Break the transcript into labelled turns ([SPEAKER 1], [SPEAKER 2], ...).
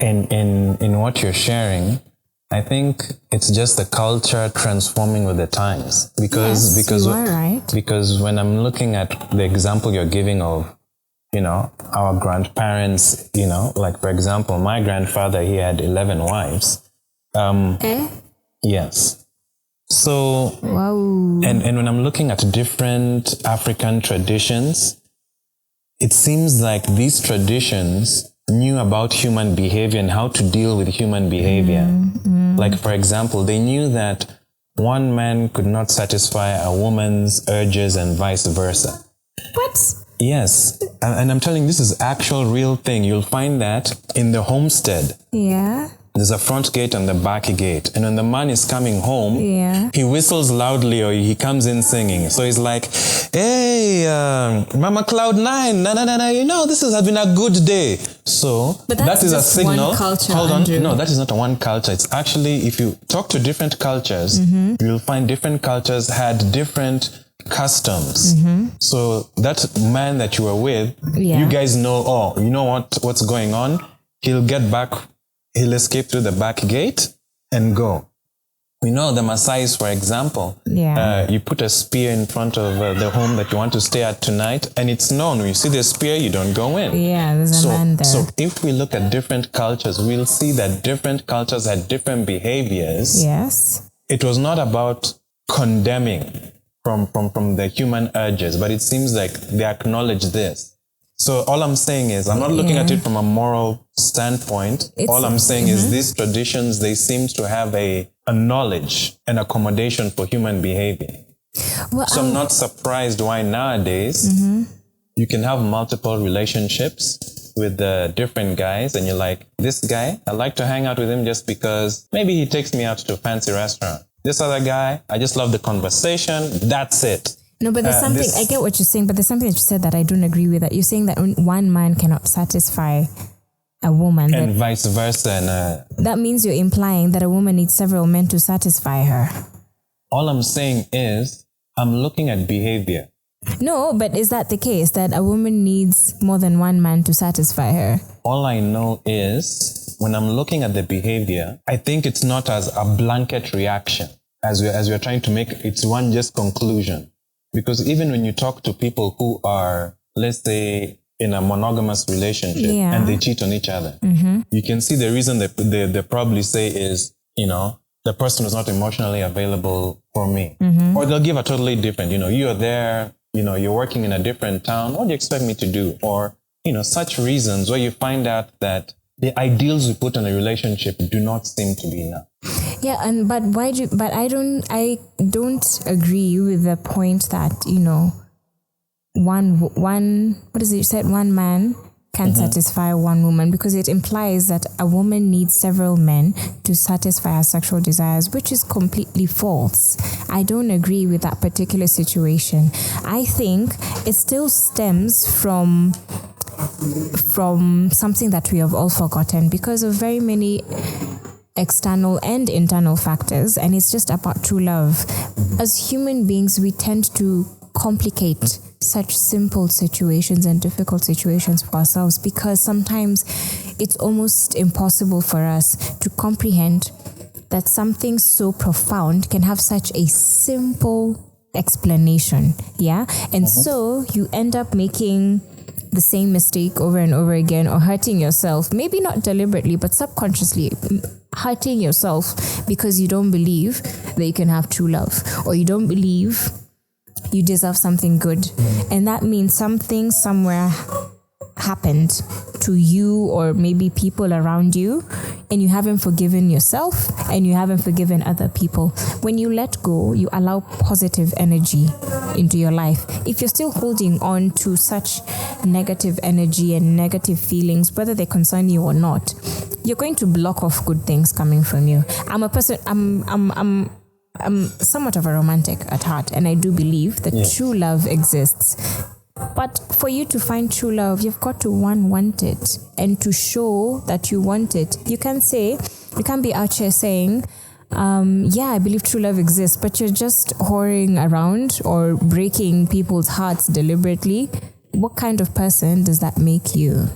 [SPEAKER 1] in what you're sharing, I think it's just the culture transforming with the times. Because
[SPEAKER 2] you are right.
[SPEAKER 1] Because when I'm looking at the example you're giving of, our grandparents, like for example, my grandfather, he had 11 wives. Yes. So,
[SPEAKER 2] wow.
[SPEAKER 1] And when I'm looking at different African traditions, it seems like these traditions knew about human behavior and how to deal with human behavior. Like, for example, they knew that one man could not satisfy a woman's urges and vice versa.
[SPEAKER 2] What?
[SPEAKER 1] Yes. And I'm telling you, this is actual real thing. You'll find that in the homestead.
[SPEAKER 2] Yeah.
[SPEAKER 1] There's a front gate and the back gate. And when the man is coming home, he whistles loudly or he comes in singing. So he's like, hey, Mama Cloud9, this has been a good day. So that is a signal.
[SPEAKER 2] One culture,
[SPEAKER 1] hold on.
[SPEAKER 2] Andrew.
[SPEAKER 1] No, that is not a one culture. It's actually, if you talk to different cultures, you'll find different cultures had different customs. So that man that you were with, you guys know, you know what's going on? He'll get back. He'll escape through the back gate and go. We know the Maasais, for example. You put a spear in front of the home that you want to stay at tonight, and it's known. When you see the spear, you don't go in.
[SPEAKER 2] Yeah, there's a man there.
[SPEAKER 1] So if we look at different cultures, we'll see that different cultures had different behaviors.
[SPEAKER 2] Yes.
[SPEAKER 1] It was not about condemning from the human urges, but it seems like they acknowledge this. So all I'm saying is, I'm not looking at it from a moral standpoint. All I'm saying is these traditions, they seem to have a knowledge and accommodation for human behavior. Well, so I'm not surprised why nowadays you can have multiple relationships with different guys, and you're like, this guy, I like to hang out with him just because maybe he takes me out to a fancy restaurant. This other guy, I just love the conversation. That's it.
[SPEAKER 2] No, but there's something, I get what you're saying, but there's something that you said that I don't agree with. That you're saying that one man cannot satisfy a woman.
[SPEAKER 1] And vice versa. And,
[SPEAKER 2] that means you're implying that a woman needs several men to satisfy her.
[SPEAKER 1] All I'm saying is, I'm looking at behavior.
[SPEAKER 2] No, but is that the case, that a woman needs more than one man to satisfy her?
[SPEAKER 1] All I know is, when I'm looking at the behavior, I think it's not as a blanket reaction, as we're trying to make it's one just conclusion. Because even when you talk to people who are, let's say, in a monogamous relationship and they cheat on each other, you can see the reason they probably say is, the person was not emotionally available for me. Or they'll give a totally different, you're there, you're working in a different town. What do you expect me to do? Or, such reasons where you find out that the ideals we put in a relationship do not seem to be enough.
[SPEAKER 2] Yeah, but I don't agree with the point that, one man can satisfy one woman, because it implies that a woman needs several men to satisfy her sexual desires, which is completely false. I don't agree with that particular situation. I think it still stems from something that we have all forgotten because of very many external and internal factors, and it's just about true love. As human beings, we tend to complicate such simple situations and difficult situations for ourselves, because sometimes it's almost impossible for us to comprehend that something so profound can have such a simple explanation. And so you end up making the same mistake over and over again, or hurting yourself, maybe not deliberately, but subconsciously hurting yourself because you don't believe that you can have true love, or you don't believe you deserve something good. And that means something somewhere happened to you, or maybe people around you, and you haven't forgiven yourself and you haven't forgiven other people. When you let go, you allow positive energy into your life. If you're still holding on to such negative energy and negative feelings, whether they concern you or not, you're going to block off good things coming from you. I'm somewhat of a romantic at heart, and I do believe that true love exists. But for you to find true love, you've got to want it, and to show that you want it. You can't be out here saying, I believe true love exists, but you're just whoring around or breaking people's hearts deliberately. What kind of person does that make you?